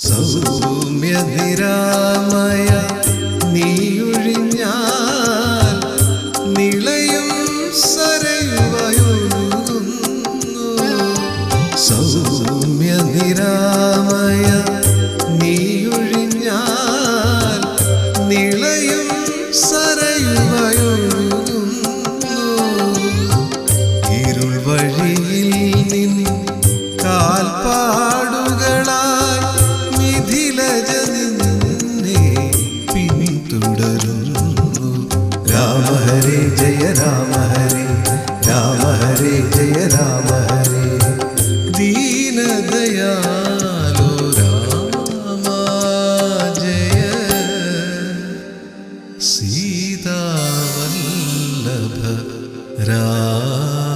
സൗമ്യനിരാമയ നീയൊഴിഞ്ഞാൽ നിളയും സരയുവയൊഴുകുന്നു. സൗമ്യനിരാമയ നീയൊഴിഞ്ഞാൽ നിളയും സരയുവയൊഴുകുന്നു. ഇരുൾ വഴിയിൽ നിൻ കാൽപ്പാടുകളായി മിഥിലജ നിന്നെ പിന്തുടരുന്നു. രാമ ഹരേ ജയ രാമ ഹരേ, രാമ ഹരേ ജയ രാമ ഹരേ. ദീനദയാലോ രാമ ജയ, സീതാവല്ലഭ രാമ.